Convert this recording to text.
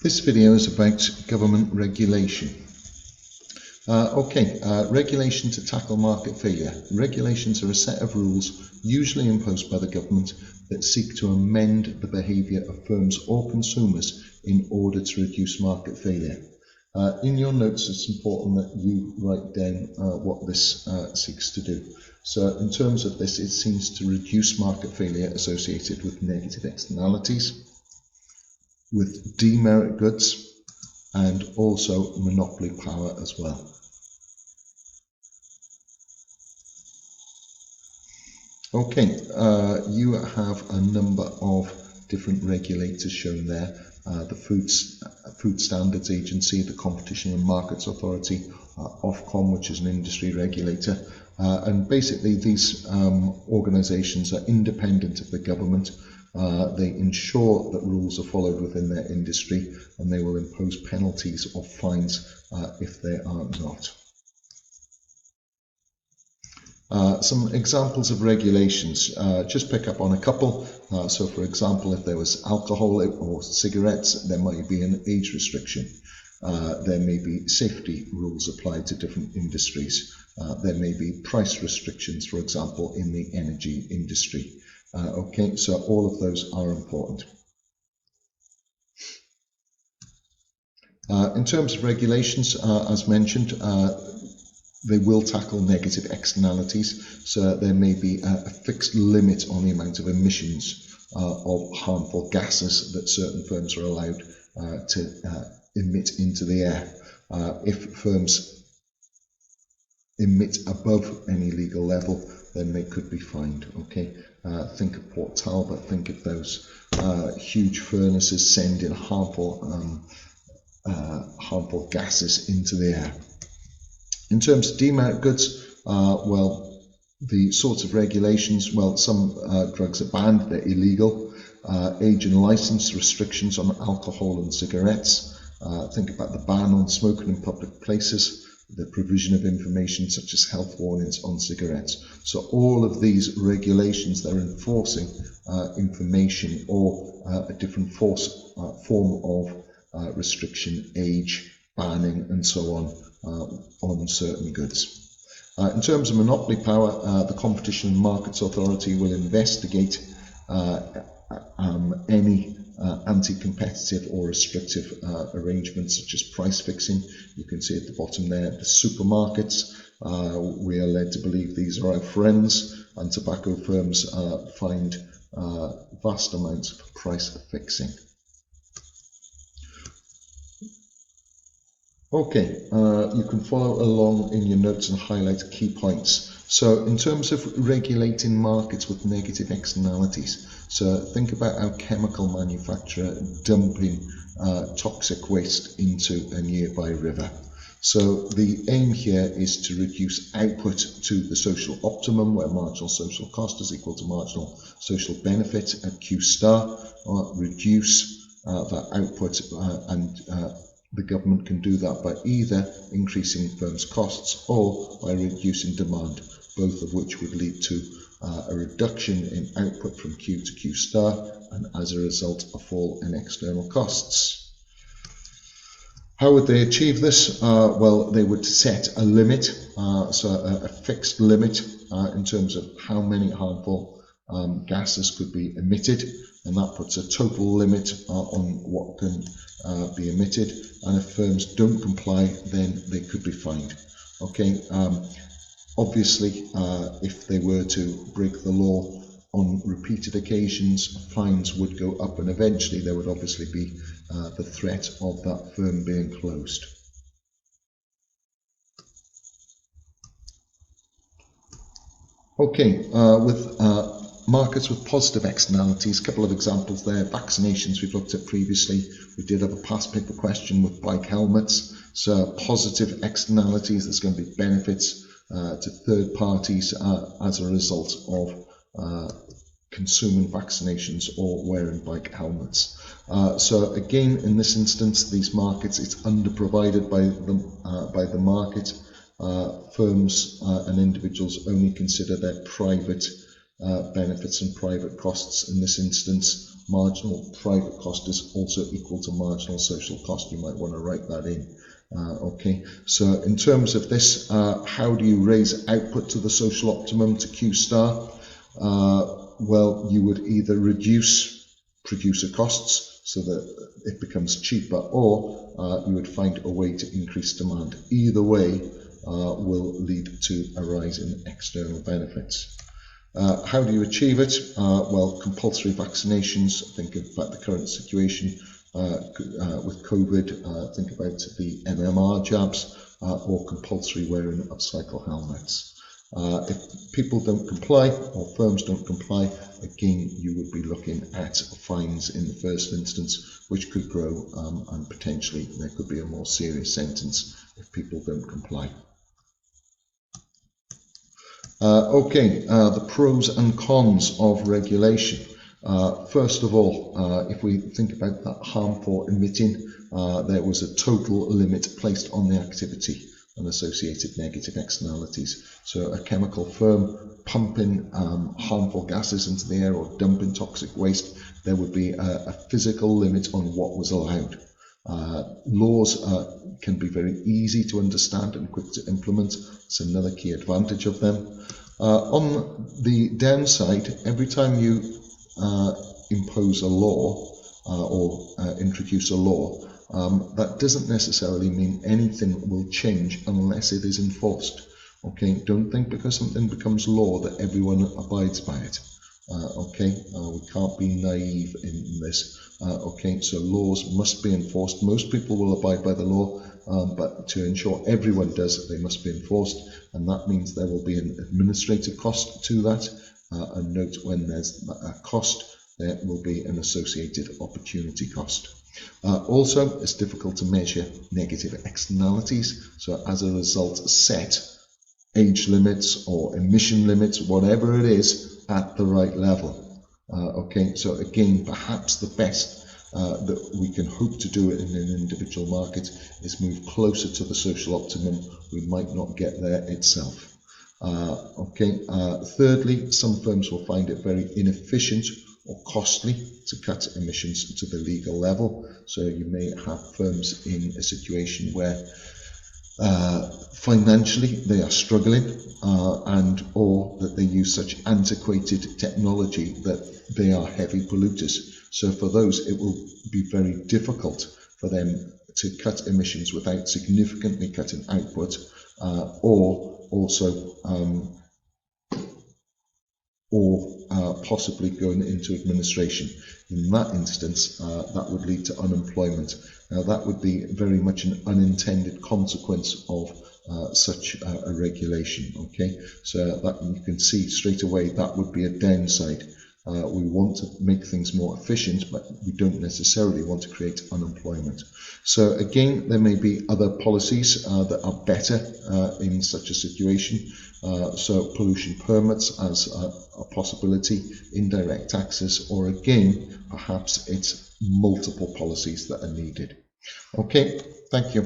This video is about government regulation. Regulation to tackle market failure. Regulations are a set of rules usually imposed by the government that seek to amend the behaviour of firms or consumers in order to reduce market failure. In your notes, it's important that you write down what this seeks to do. So in terms of this, it seems to reduce market failure associated with negative externalities, with demerit goods, and also monopoly power as well. You have a number of different regulators shown there. The Food Standards Agency, the Competition and Markets Authority, Ofcom, which is an industry regulator, and basically these organisations are independent of the government. They ensure that rules are followed within their industry, and they will impose penalties or fines if they are not. Some examples of regulations, just pick up on a couple. So for example, if there was alcohol or cigarettes, there might be an age restriction. There may be safety rules applied to different industries. There may be price restrictions, for example, in the energy industry. So all of those are important. In terms of regulations, as mentioned, they will tackle negative externalities, so there may be a fixed limit on the amount of emissions of harmful gases that certain firms are allowed to emit into the air. If firms emit above any legal level, then they could be fined. Think of Port Talbot, think of those huge furnaces sending harmful gases into the air. In terms of demerit goods, the sorts of regulations, some drugs are banned, they're illegal. Age and license restrictions on alcohol and cigarettes. Think about the ban on smoking in public places, the provision of information such as health warnings on cigarettes. So all of these regulations, they're enforcing information or a different form of restriction, age, banning and so on certain goods. In terms of monopoly power, the Competition and Markets Authority will investigate any anti-competitive or restrictive arrangements such as price fixing. You can see at the bottom there the supermarkets. We are led to believe these are our friends, and tobacco firms find vast amounts of price fixing. You can follow along in your notes and highlight key points. So in terms of regulating markets with negative externalities, so think about our chemical manufacturer dumping toxic waste into a nearby river. So the aim here is to reduce output to the social optimum, where marginal social cost is equal to marginal social benefit at Q star, or reduce that output and the government can do that by either increasing firms' costs or by reducing demand, both of which would lead to a reduction in output from Q to Q star, and as a result a fall in external costs. How would they achieve this? They would set a limit, a fixed limit in terms of how many harmful gases could be emitted, and that puts a total limit on what can be emitted, and if firms don't comply, then they could be fined. Obviously, if they were to break the law on repeated occasions, fines would go up, and eventually there would obviously be the threat of that firm being closed. With markets with positive externalities, a couple of examples there. Vaccinations we've looked at previously. We did have a past paper question with bike helmets. So positive externalities, there's going to be benefits to third parties as a result of consuming vaccinations or wearing bike helmets. So again, in this instance, these markets, it's underprovided by the market. Firms and individuals only consider their private benefits and private costs in this instance marginal private cost is also equal to marginal social cost. You might want to write that in. Okay, so in terms of this, how do you raise output to the social optimum to Q star? Well, you would either reduce producer costs so that it becomes cheaper, or you would find a way to increase demand. Either way will lead to a rise in external benefits. How do you achieve it? Well, compulsory vaccinations. Think about the current situation with COVID. Think about the MMR jabs or compulsory wearing of cycle helmets. If people don't comply or firms don't comply, again, you would be looking at fines in the first instance, which could grow and potentially there could be a more serious sentence if people don't comply. The pros and cons of regulation. First of all, if we think about that harmful emitting, there was a total limit placed on the activity and associated negative externalities. So a chemical firm pumping harmful gases into the air or dumping toxic waste, there would be a physical limit on what was allowed. Laws can be very easy to understand and quick to implement. It's another key advantage of them. On the downside, every time you impose a law or introduce a law, that doesn't necessarily mean anything will change unless it is enforced. Okay, don't think because something becomes law that everyone abides by it. We can't be naive in this. So laws must be enforced. Most people will abide by the law, but to ensure everyone does, they must be enforced, and that means there will be an administrative cost to that. And note, when there's a cost, there will be an associated opportunity cost. Also, it's difficult to measure negative externalities, so as a result, set age limits or emission limits, whatever it is, at the right level. So again, perhaps the best that we can hope to do in an individual market is move closer to the social optimum. We might not get there itself. Thirdly, some firms will find it very inefficient or costly to cut emissions to the legal level. So you may have firms in a situation where financially they are struggling and or that they use such antiquated technology that they are heavy polluters. So for those, it will be very difficult for them to cut emissions without significantly cutting output or possibly going into administration. In that instance, that would lead to unemployment. Now, that would be very much an unintended consequence of such a regulation. So that you can see straight away that would be a downside. We want to make things more efficient, but we don't necessarily want to create unemployment. So again, there may be other policies that are better in such a situation. So pollution permits as a possibility, indirect taxes, or again, perhaps it's multiple policies that are needed. Okay, thank you.